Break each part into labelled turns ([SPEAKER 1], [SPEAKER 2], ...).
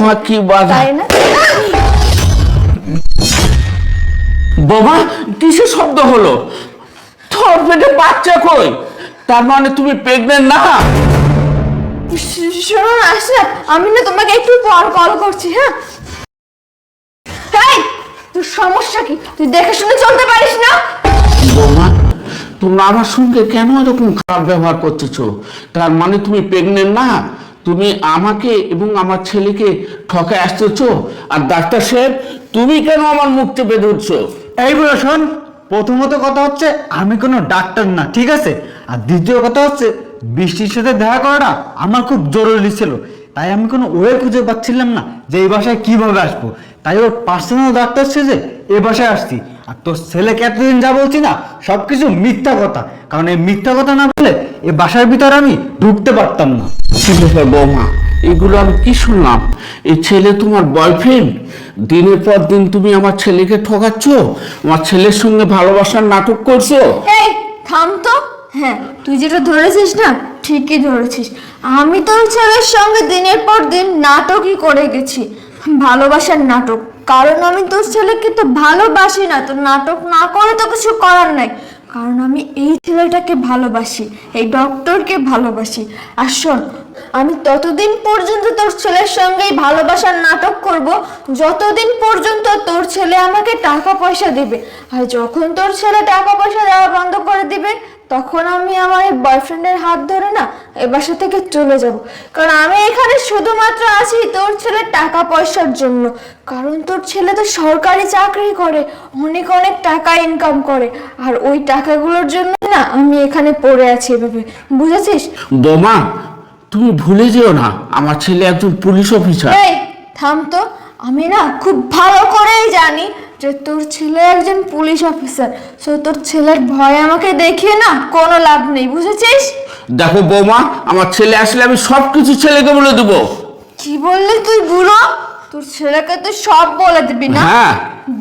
[SPEAKER 1] বৌমা কি বাধা,
[SPEAKER 2] তাই না?
[SPEAKER 1] বৌমা কিসের শব্দ হলো? তোর পেটে বাচ্চা কই? তার মানে তুমি প্রেগনেন্ট না?
[SPEAKER 2] শোনো না আশরাফ, আমি না তোমাকে একটু পর কল করছি। হ্যাঁ, এই তোর সমস্যা কি? তুই দেখে শুনে চলতে পারিস না?
[SPEAKER 1] বৌমা তোমরা আমার সঙ্গে কেন এরকম খারাপ ব্যবহার করতেছো? তার মানে তুমি প্রেগনেন্ট না? তুমি আমাকে এবং আমার ছেলেকে ঠকে আসতেছো। আর ডাক্তার সাহেব, তুমি কেন আমার মুখ চেপে ধরছো?
[SPEAKER 3] এই বলে শোন, প্রথমত কথা হচ্ছে আমি কোনো ডাক্তার না, ঠিক আছে? আর দ্বিতীয় কথা হচ্ছে বৃষ্টির সাথে দেখা করাটা আমার খুব জরুরি ছিল, তাই আমি কোনো ওয়ে খুঁজে পাচ্ছিলাম না যে এই বাসায় কিভাবে আসবো। তাই ওর পার্সোনাল ডাক্তার সেজে এ বাসায় আসছি। আর তোর ছেলেকে এতদিন যা বলছি না, সবকিছু মিথ্যা কথা। কারণ এই মিথ্যা কথা না বলে এই বাসার ভিতরে আমি ঢুকতে পারতাম না।
[SPEAKER 1] কি ব্যাপার বৌমা, এগুলো আমি কি শুনলাম? এই ছেলে তোমার বয়ফ্রেন্ড? দিনের পর দিন তুমি আমার ছেলেকে ঠকাচ্ছ, আমার ছেলের সঙ্গে ভালোবাসার নাটক করছো।
[SPEAKER 2] এই থাম তো। হ্যাঁ, তুই যেটা ধরেছিস না, ঠিকই ধরেছিস। আমি তোর ছেলের সঙ্গে দিনের পর দিন নাটকই করে গেছি, ভালোবাসার নাটক। কারণ আমি তোর ছেলেকে তো ভালোবাসি না, তো নাটক না করে তো কিছু করার নাই। কারণ আমি এই ছেলেটাকে ভালোবাসি, এই ডক্টরকে ভালোবাসি। আর শোন, আমি ততদিন পর্যন্ত তোর ছেলের সঙ্গেই ভালোবাসার নাটক করব যতদিন পর্যন্ত তোর ছেলে আমাকে টাকা পয়সা দিবে। আর যখন তোর ছেলে টাকা পয়সা দেওয়া বন্ধ করে দিবে, তখন আমি আমার এই বয়ফ্রেন্ডের হাত ধরে না এই বাসা থেকে চলে যাব। কারণ আমি এখানে শুধুমাত্র আছি তোর ছেলের টাকা পয়সার জন্য। কারণ তোর ছেলে তো সরকারি চাকরি করে, অনেক অনেক টাকা ইনকাম করে। আর ওই টাকাগুলোর জন্য না আমি এখানে পড়ে আছি এভাবে, বুঝেছিস?
[SPEAKER 1] বৌমা তুমি ভুলে যেও না, আমার ছেলে একজন পুলিশ অফিসার।
[SPEAKER 2] এই থাম তো। আমি না খুব ভালো করেই জানি যে তোর ছেলে একজন পুলিশ অফিসার। সো তোর ছেলের ভয় আমাকে দেখিয়ে না কোনো লাভ নেই, বুঝেছিস?
[SPEAKER 1] দেখো বৌমা, আমার ছেলে আসলে আমি সবকিছু ছেলেকে বলে দেবো।
[SPEAKER 2] কি বললি তুই বুড়ো? তোর ছেলেকে তুই সব বলে দিবি না?
[SPEAKER 1] হ্যাঁ।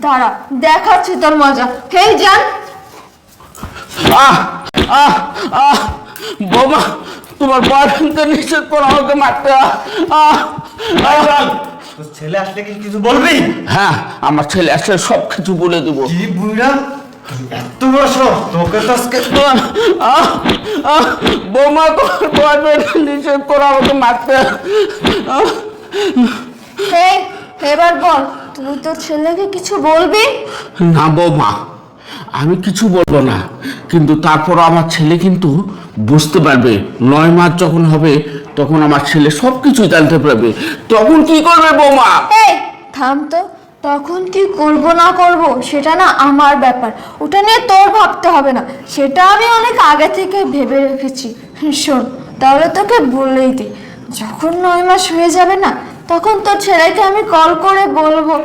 [SPEAKER 2] দাঁড়া, দেখাচ্ছি তোর মজা। হেই জান।
[SPEAKER 1] আহ আহ আহ বৌমা, তোমার বয়ফ্রেন্ডকে নিষেধ করো আমাকে মারতে।
[SPEAKER 3] তোর ছেলে আসলে কি কিছু বলবি?
[SPEAKER 1] হ্যাঁ, আমার ছেলে আসলে সব কিছু বলে দেবো।
[SPEAKER 3] কি বুড়া, এত বড় সাহস! তোকে তো আজকে
[SPEAKER 1] বৌমা, তোমার বয়ফ্রেন্ডকে নিষেধ করো আমাকে মারতে।
[SPEAKER 2] হেই, এবার বল, তুই তোর ছেলেকে কিছু বলবি?
[SPEAKER 1] না বৌমা, আমি কিছু বলবো না, কিন্তু তারপর আমার ছেলে কিন্তু বুঝতে পারবে। 9 মাস যখন হবে তখন আমার ছেলে সবকিছু জানতে পারবে। তখন কি করবে বৌমা?
[SPEAKER 2] এই থাম তো। তখন কি করব না করব সেটা না আমার ব্যাপার, ওটা নিয়ে তোর ভাবতে হবে না। সেটা আমি অনেক আগে থেকে ভেবে রেখেছি। শোন, তাহলে তোকে বলেই দিই, যখন 9 মাস হয়ে যাবে না, তখন তোর ছেলেকে আমি কল করে বলবো,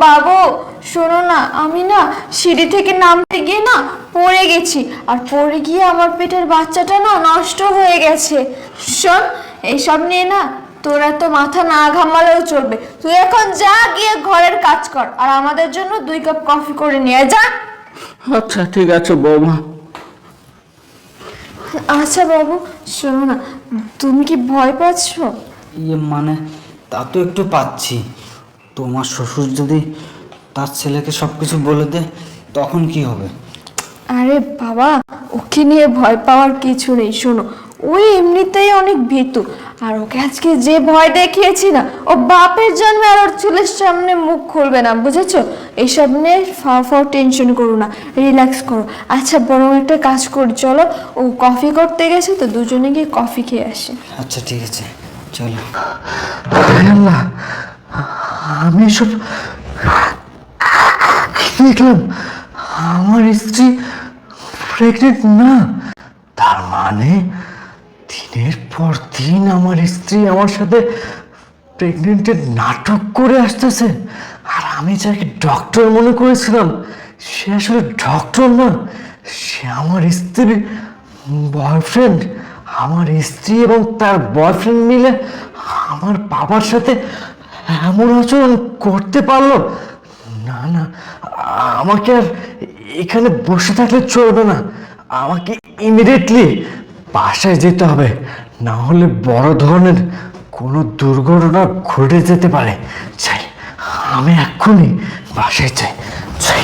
[SPEAKER 2] বাবু শোনো না, আমি না সিঁড়ি থেকে নামতে গিয়ে না পড়ে গেছি। আর পড়ে গিয়ে আমার পেটের বাচ্চাটা না নষ্ট হয়ে গেছে। শোন, এইসব নিয়ে না তোর এত মাথা না ঘামালেও চলবে। তুই এখন যা, গিয়ে ঘরের কাজ কর, আর আমাদের জন্য 2 কাপ কফি করে নিয়ে যা।
[SPEAKER 1] আচ্ছা ঠিক আছে বৌমা।
[SPEAKER 2] আচ্ছা বাবু, শোনো না, তুমি কি ভয় পাচ্ছ?
[SPEAKER 3] মানে তা তো একটু পাচ্ছি। তোমার শ্বশুর যদি তার ছেলেকে সবকিছু বলে দেয় তখন কি হবে?
[SPEAKER 2] আরে বাবা, ওকে নিয়ে ভয় পাওয়ার কিছু নেই। শোনো, ওই এমনিতেই অনেক ভীতু। আর ওকে আজকে যে ভয় দেখিয়েছি না, ও বাপের জন্মে আর ওর ছেলের সামনে মুখ খুলবে না, বুঝেছো? এইসব নিয়ে ফাও টেনশন করো না, রিল্যাক্স করো। আচ্ছা বরং একটা কাজ করি, চলো, ও কফি করতে গেছে তো দুজনে গিয়ে কফি খেয়ে আসি।
[SPEAKER 3] আচ্ছা ঠিক আছে, চলো।
[SPEAKER 4] আল্লাহ, আমি সব দেখলাম, আমার স্ত্রী প্রেগনেন্ট না। তার মানে দিনের পর দিন আমার স্ত্রী আমার সাথে প্রেগনেন্টের নাটক করে আসতেছে। আর আমি যাকে ডক্টর মনে করেছিলাম, সে আসলে ডক্টর না, সে আমার স্ত্রীর বয়ফ্রেন্ড। আমার স্ত্রী এবং তার বয়ফ্রেন্ড মিলে আমার বাবার সাথে এমন আচরণ করতে পারলো। না না, আমাকে আর এখানে বসে থাকলে চলবে না। আমাকে ইমিডিয়েটলি বাসায় যেতে হবে, না হলে বড় ধরনের কোনো দুর্ঘটনা ঘটে যেতে পারে। চাই, আমি এক্ষুনি বাসায় চাই। চাই।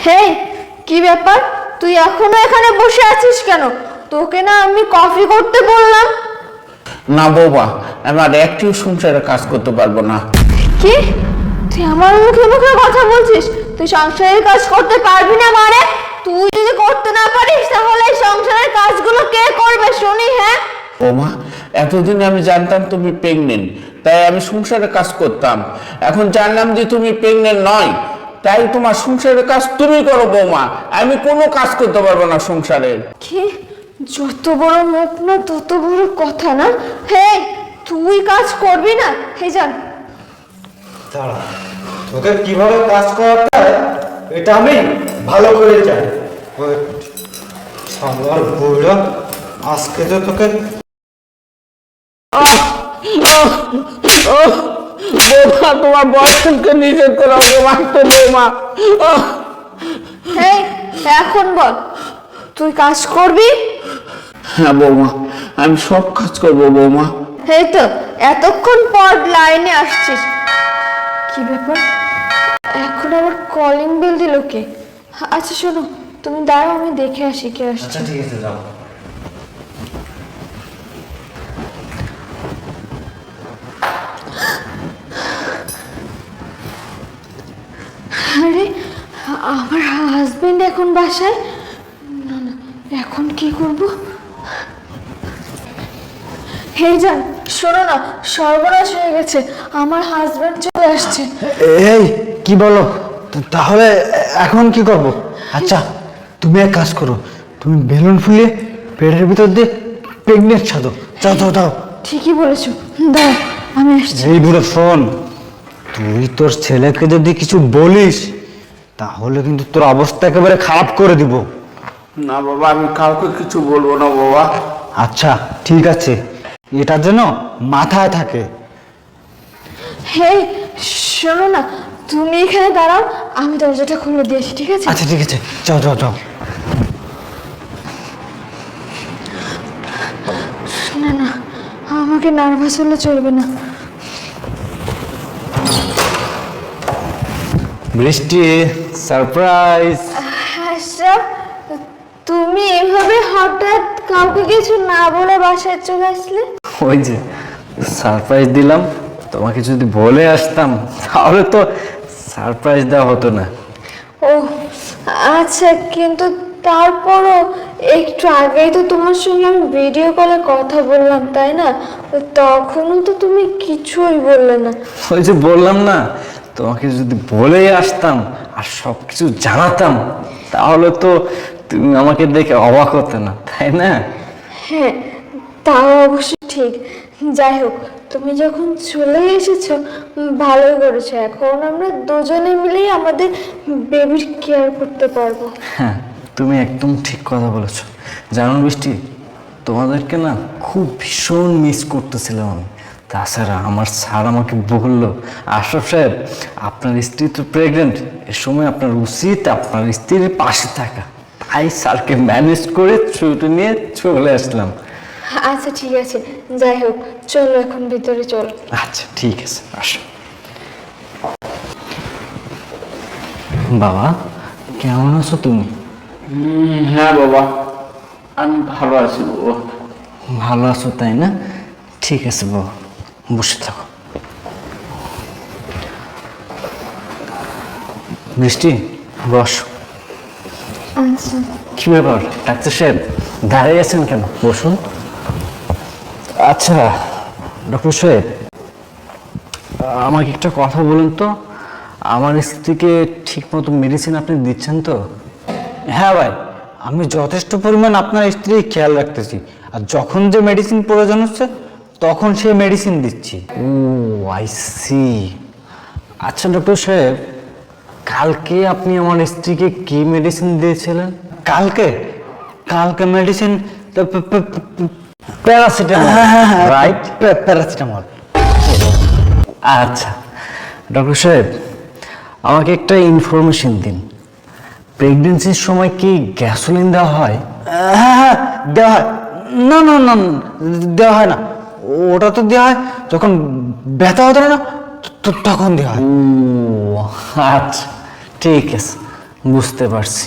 [SPEAKER 2] হে, কি ব্যাপার? তুই এখনো এখানে বসে আছিস কেন? তোকে না আমি কফি করতে বললাম।
[SPEAKER 1] না বৌমা, আমি আর একটিও সংসারে কাজ করতে পারবো না।
[SPEAKER 2] কি? তুই আমার মুখে মুখে কথা বলছিস? তুই সংসারের কাজ করতে পারবি না মানে? তুই যদি করতে না পারিস তাহলে এই সংসারের কাজগুলো কে করবে শুনি? হ্যাঁ
[SPEAKER 1] বৌমা, এতদিন আমি জানতাম তুমি প্রেগনেন্ট, তাই আমি সংসারে কাজ করতাম। এখন জানলাম যে তুমি প্রেগনেন্ট নয়, তাই তোমার সংসারের কাজ তুমি করো বৌমা। আমি কোনো কাজ করতে পারবো না সংসারের।
[SPEAKER 2] কি? যত বড় মুখ না তত বড় কথা না? হে, তুই কাজ করবি না? হে জান,
[SPEAKER 3] দাঁড়া, তোকে কিভাবে কাজ করাতে হয় এটা আমি ভালো করে জানি। সামলার বুড়া, আজকে তো তোকে
[SPEAKER 1] বৌমা, তোমার বয়ফ্রেন্ডকে নিজের করে আমাকে মারতো বৌমা।
[SPEAKER 2] হে এখন বল, তুই কাজ করবি?
[SPEAKER 1] হ্যাঁ বৌমা, আমি সব কাজ করবো বৌমা।
[SPEAKER 2] এই তো এতক্ষণ পর লাইনে আসছিস। কি ব্যাপার, এখন আবার কলিং বেল দিল কে? আচ্ছা শোনো, তুমি দাঁড়াও, আমি দেখে আসি কে আসছে।
[SPEAKER 3] ঠিক আছে, যাও।
[SPEAKER 2] আরে, আমার হাজবেন্ড এখন বাসায়? না না, এখন কি করব? হে জান, শোনো না, সর্বনাশ হয়ে গেছে, আমার হাজবেন্ড চলে আসছে।
[SPEAKER 3] এই কি বলো? তাহলে এখন কি করব? আচ্ছা, তুমি এক কাজ করো, তুমি বেলুন ফুলিয়ে পেটের ভিতর দিয়ে প্রেগনেন্ট সাজো। যাও যাও যাও।
[SPEAKER 2] ঠিকই বলেছো, দাও আমি আসছি।
[SPEAKER 3] এই বুড়ো শোন, তুই তোর ছেলেকে যদি কিছু বলিস তাহলে কিন্তু তোর অবস্থা একেবারে খারাপ করে দিব।
[SPEAKER 1] না বাবা, আমি কাউকে কিছু বলবো না বাবা।
[SPEAKER 3] আচ্ছা ঠিক আছে, এটা যেন মাথায় থাকে।
[SPEAKER 2] হে শোনো না, তুমি এখানে দাঁড়াও, আমি দরজাটা খুলে দিয়েছি, ঠিক আছে?
[SPEAKER 3] আচ্ছা ঠিক আছে, যাও যাও যাও।
[SPEAKER 2] না না, আমাকে নার্ভাস হলে চলবে না।
[SPEAKER 4] বৃষ্টি, সারপ্রাইজ।
[SPEAKER 2] আশরাফ, তুমি এভাবে হঠাৎ কাউকে কিছু না বলে বাসায় চলে আসলে?
[SPEAKER 4] ওই যে সারপ্রাইজ দিলাম, তোমাকে যদি বলে আসতাম তাহলে তো সারপ্রাইজ দেওয়া হতো না।
[SPEAKER 2] ও আচ্ছা, কিন্তু তারপরও একটু আগেই তো তোমার সঙ্গে আমি ভিডিও কলে কথা বললাম, তাই না? তখনও তো তুমি কিছুই বললে না।
[SPEAKER 4] ওই যে বললাম না, তোমাকে যদি বলেই আসতাম আর সব কিছু জানাতাম তাহলে তো তুমি আমাকে দেখে অবাক হতে না, তাই না?
[SPEAKER 2] হ্যাঁ, তাও অবশ্য ঠিক। যাই হোক, তুমি যখন চলে এসেছো ভালোই করেছো। এখন আমরা দুজনে মিলেই আমাদের বেবির কেয়ার করতে পারবো।
[SPEAKER 4] হ্যাঁ, তুমি একদম ঠিক কথা বলেছো। জানো বৃষ্টি, তোমাদেরকে না খুব ভীষণ মিস করতেছিলাম আমি। তাছাড়া আমার স্যার আমাকে বললো, আশরাফ সাহেব আপনার স্ত্রী তো প্রেগনেন্ট, এ সময় আপনার উচিত আপনার স্ত্রীর পাশে থাকা। তাই স্যারকে ম্যানেজ করে ছুটি নিয়ে চলে আসলাম।
[SPEAKER 2] আচ্ছা ঠিক আছে, যাই হোক, চলো এখন ভিতরে চলো।
[SPEAKER 4] আচ্ছা ঠিক আছে, আসো। বাবা, কেমন আছো তুমি?
[SPEAKER 1] হ্যাঁ বাবা, আমি ভালো আছি বাবা।
[SPEAKER 4] ভালো আছো তাই না? ঠিক আছে বাবা, বসে থাকো। বৃষ্টি, বস।
[SPEAKER 2] আচ্ছা,
[SPEAKER 4] কি ব্যাপার ডাক্তার সাহেব, দাঁড়িয়ে আছেন কেন? বসুন। আচ্ছা ডক্টর সাহেব, আমাকে একটা কথা বলুন তো, আমার স্ত্রীকে ঠিকমতো মেডিসিন আপনি দিচ্ছেন তো?
[SPEAKER 3] হ্যাঁ ভাই, আমি যথেষ্ট পরিমাণ আপনার স্ত্রীর খেয়াল রাখতেছি, আর যখন যে মেডিসিন প্রয়োজন হচ্ছে তখন সেই মেডিসিন দিচ্ছি।
[SPEAKER 4] ও আই সি। আচ্ছা ডক্টর সাহেব, কালকে আপনি আমার স্ত্রীকে কি মেডিসিন দিয়েছিলেন?
[SPEAKER 3] কালকে কালকে মেডিসিন
[SPEAKER 4] প্যারাসিটামল, রাইট?
[SPEAKER 3] প্যারাসিটামল।
[SPEAKER 4] আচ্ছা ডক্টর সাহেব, আমাকে একটা ইনফরমেশন দিন। প্রেগনেন্সির সময় কি গ্যাসোলিন দেওয়া হয়?
[SPEAKER 3] হ্যাঁ হ্যাঁ দেওয়া হয়, না না না না, দেওয়া হয় না। ওটা তো দেওয়া হয় যখন ব্যথা হতো না, তখন দেওয়া হয়।
[SPEAKER 4] ও আচ্ছা, ঠিক আছে, বুঝতে পারছি।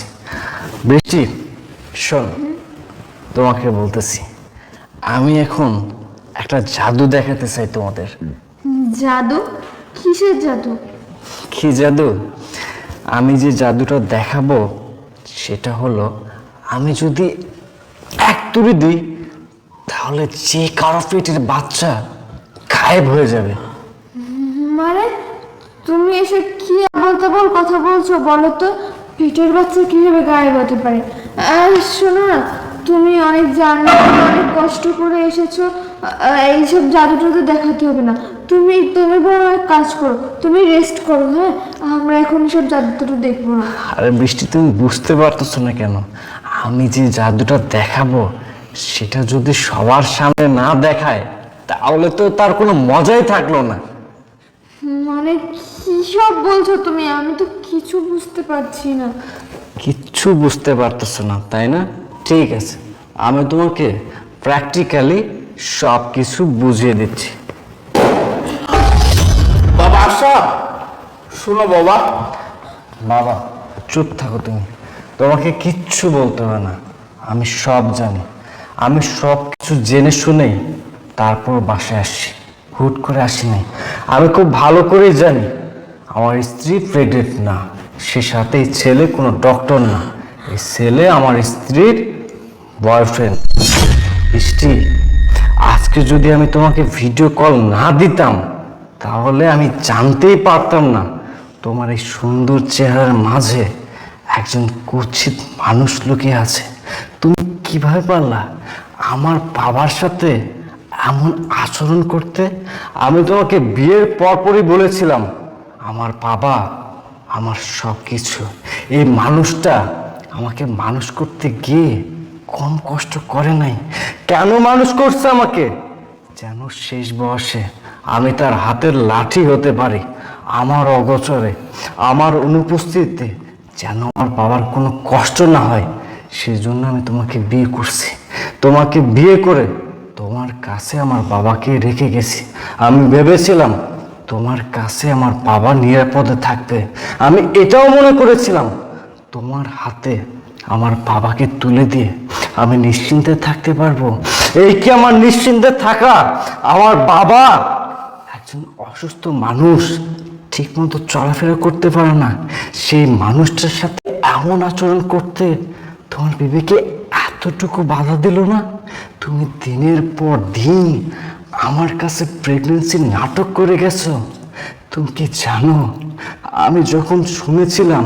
[SPEAKER 4] বৃষ্টি, শোন, তোমাকে বলতেছি, আমি এখন একটা জাদু দেখাতে চাই তোমাদের।
[SPEAKER 2] জাদু? কিসের জাদু?
[SPEAKER 4] কি জাদু? আমি যে জাদুটা দেখাবো সেটা হলো, আমি যদি এক তুড়ি দিই তাহলে যে কারো পেটের বাচ্চা গায়েব হয়ে যাবে।
[SPEAKER 2] মানে তুমি এসে কি বলতে বল কথা বলছো? বলো তো, পেটের বাচ্চা কিভাবে গায়েব হতে পারে? শোনো না, তুমি অনেক জানো, অনেক কষ্ট করে এসেছো, এইসব জাদুটা তো দেখাতে হবে না। তুমি তুমি বড় এক কাজ করো, তুমি রেস্ট করো। হ্যাঁ, আমরা এখন সব জাদুটা দেখবো না।
[SPEAKER 4] আরে বৃষ্টি, তুমি বুঝতে পারতেছো না কেন? আমি যে জাদুটা দেখাবো সেটা যদি সবার সামনে না দেখায় তাহলে তো তার কোনো মজাই থাকলো না।
[SPEAKER 2] মানে কি সব বলছো তুমি? আমি তো কিছু বুঝতে পারছি না।
[SPEAKER 4] কিচ্ছু বুঝতে পারতেছো না, তাই না? ঠিক আছে, আমি তোমাকে প্র্যাকটিক্যালি সব কিছু বুঝিয়ে দিচ্ছি।
[SPEAKER 1] বাবা আশরাফ, শোনো বাবা।
[SPEAKER 4] বাবা চুপ থাকো তুমি, তোমাকে কিচ্ছু বলতে হবে না। আমি সব জানি, আমি সব কিছু জেনে শুনেই তারপর বাসায় আসছি, হুট করে আসি নাই। আমি খুব ভালো করেই জানি আমার স্ত্রী প্রেগনেন্ট না, সে সাথে এই ছেলে কোনো ডক্টর না, এই ছেলে আমার স্ত্রীর বয়ফ্রেন্ড। বৃষ্টি, আজকে যদি আমি তোমাকে ভিডিও কল না দিতাম তাহলে আমি জানতেই পারতাম না তোমার এই সুন্দর চেহারার মাঝে একজন কুৎসিত মানুষ লুকিয়ে আছে। তুমি কিভাবে পারলা আমার বাবার সাথে এমন আচরণ করতে? আমি তোমাকে বিয়ের পরপরই বলেছিলাম আমার বাবা আমার সব কিছু। এই মানুষটা আমাকে মানুষ করতে গিয়ে কম কষ্ট করে নাই। কেন মানুষ করছে আমাকে? যেন শেষ বয়সে আমি তার হাতের লাঠি হতে পারি, আমার অগোচরে, আমার অনুপস্থিতিতে যেন আমার বাবার কোনো কষ্ট না হয়। সেজন্য আমি তোমাকে বিয়ে করছি। তোমাকে বিয়ে করে তোমার কাছে আমার বাবাকে রেখে গেছি। আমি ভেবেছিলাম তোমার কাছে আমার বাবা নিরাপদে থাকবে। আমি এটাও মনে করেছিলাম তোমার হাতে আমার বাবাকে তুলে দিয়ে আমি নিশ্চিন্তে থাকতে পারবো। এই কি আমার নিশ্চিন্তে থাকা? আমার বাবা একজন অসুস্থ মানুষ, ঠিকমতো চলাফেরা করতে পারে না, সেই মানুষটার সাথে এমন আচরণ করতে তোমার বিবেকে এতটুকু বাধা দিল না? তুমি দিনের পর দিন আমার কাছে প্রেগনেন্সির নাটক করে গেছো। তুমি কি জানো, আমি যখন শুনেছিলাম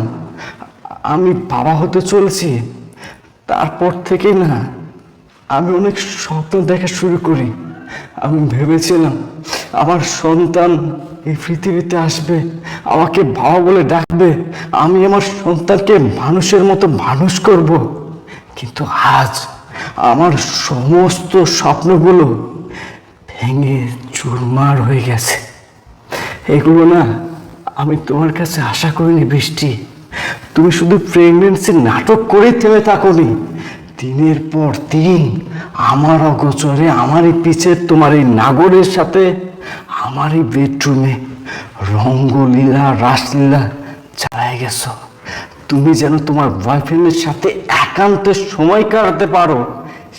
[SPEAKER 4] আমি বাবা হতে চলছি, তারপর থেকে না আমি অনেক স্বপ্ন দেখা শুরু করি। আমি ভেবেছিলাম আমার সন্তান এই পৃথিবীতে আসবে, আমাকে বাবা বলে ডাকবে, আমি আমার সন্তানকে মানুষের মতো মানুষ করব। কিন্তু আজ আমার সমস্ত স্বপ্নগুলো ভেঙে চুরমার হয়ে গেছে। এগুলো না আমি তোমার কাছে আশা করিনি বৃষ্টি। তুমি শুধু প্রেগনেন্সির নাটক করে থেমে থাকোনি, দিনের পর দিন আমার অগোচরে আমারই পিছে তোমার এই নাগরের সাথে আমারই বেডরুমে রঙ্গলীলা রাসলীলা চালায় গেছো। তুমি যেন তোমার বয়ফ্রেন্ডের সাথে একান্তে সময় কাটাতে পারো,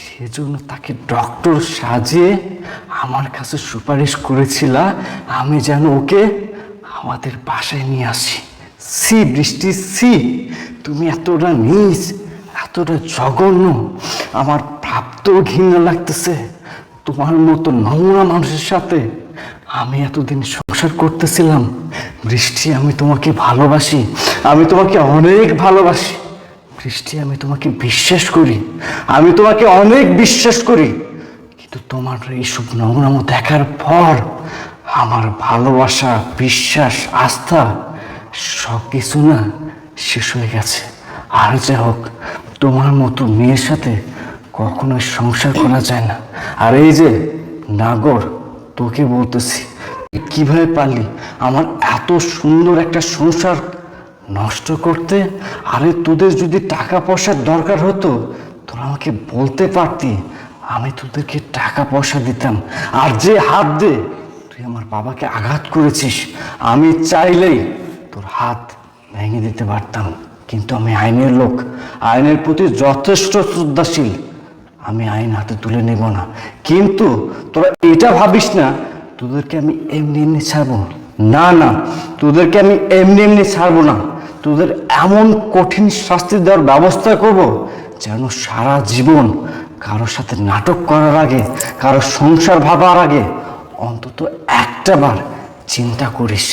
[SPEAKER 4] সেজন্য তাকে ডক্টর সাজিয়ে আমার কাছে সুপারিশ করেছিলা আমি যেন ওকে আমাদের বাসায় নিয়ে আসি। সি বৃষ্টি, সি, তুমি এতটা নীচ, এতটা জঘন্য, আমার ভাবতেও ঘৃণা লাগতেছে। তোমার মতো নোংরা মানুষের সাথে আমি এতদিন সংসার করতেছিলাম। বৃষ্টি, আমি তোমাকে ভালোবাসি, আমি তোমাকে অনেক ভালোবাসি বৃষ্টি, আমি তোমাকে বিশ্বাস করি, আমি তোমাকে অনেক বিশ্বাস করি। কিন্তু তোমার এইসব নোংরামো দেখার পর আমার ভালোবাসা, বিশ্বাস, আস্থা সব কিছু না শেষ হয়ে গেছে। আর যা হোক, তোমার মতো মেয়ের সাথে কখনোই সংসার করা যায় না। আর এই যে নাগর, তোকে বলতেছি, তুই কিভাবে পারলি আমার এত সুন্দর একটা সংসার নষ্ট করতে? আরে তোদের যদি টাকা পয়সার দরকার হতো তোরা আমাকে বলতে পারতি, আমি তোদেরকে টাকা পয়সা দিতাম, আর যে হাত দিয়ে তুই আমার বাবাকে আঘাত করেছিস, আমি চাইলেই তোর হাত ভেঙে দিতে পারতাম। কিন্তু আমি আইনের লোক, আইনের প্রতি যথেষ্ট শ্রদ্ধাশীল, আমি আইন হাতে তুলে নেব না। কিন্তু তোরা এটা ভাবিস না তোদেরকে আমি এমনি এমনি ছাড়বো না, না, তোদেরকে আমি এমনি এমনি ছাড়বো না। তোদের এমন কঠিন শাস্তি দেওয়ার ব্যবস্থা করব যেন সারা জীবন কারোর সাথে নাটক করার আগে, কারো সংসার ভাবার আগে অন্তত একটা বার চিন্তা করিস।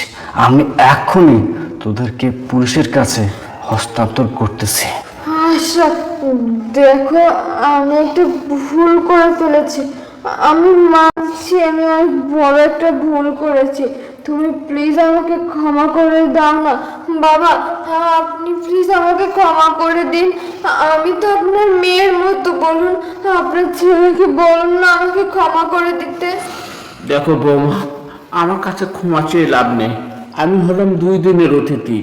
[SPEAKER 4] আমি এখনই তোদেরকে পুলিশের কাছে হস্তান্তর করতেছি।
[SPEAKER 2] আশরাফ, দেখো আমি একটা ভুল করে ফেলেছি। আমি মানছি আমি অনেক বড় একটা ভুল করেছি। তুমি প্লিজ আমাকে ক্ষমা করে দাও না বাবা। আপনি প্লিজ আমাকে ক্ষমা করে দিন। আমি তো আপনার মেয়ের মতো, বলুন আপনার ছেলেকে বলুন না আমাকে ক্ষমা করে দিতে।
[SPEAKER 1] দেখো বৌমা, আমার কাছে ক্ষমা চেয়ে লাভ নেই। আমি হলাম 2 দিনের অতিথি,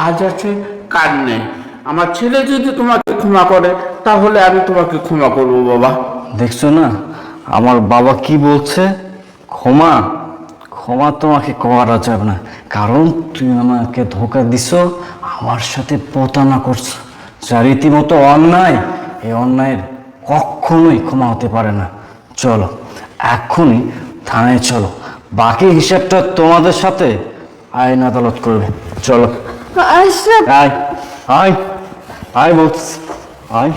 [SPEAKER 1] আজ আছে কাল নেই। আমার ছেলে যদি তোমাকে ক্ষমা করে তাহলে আমি তোমাকে ক্ষমা করবো বাবা।
[SPEAKER 4] দেখছো না আমার বাবা কি বলছে? ক্ষমা ক্ষমা তোমাকে করা যাবে না, কারণ তুই আমাকে ধোকা দিছ, আমার সাথে প্রতারণা করছো, যা রীতিমতো অন্যায়। এই অন্যায়ের কখনোই ক্ষমা হতে পারে না। চলো এক্ষুনি থানায় চলো, বাকি হিসাবটা তোমাদের সাথে আইন আদালত করবে। চলো
[SPEAKER 2] আশরাফ,
[SPEAKER 4] আয় আয় আয় বলছি আয়।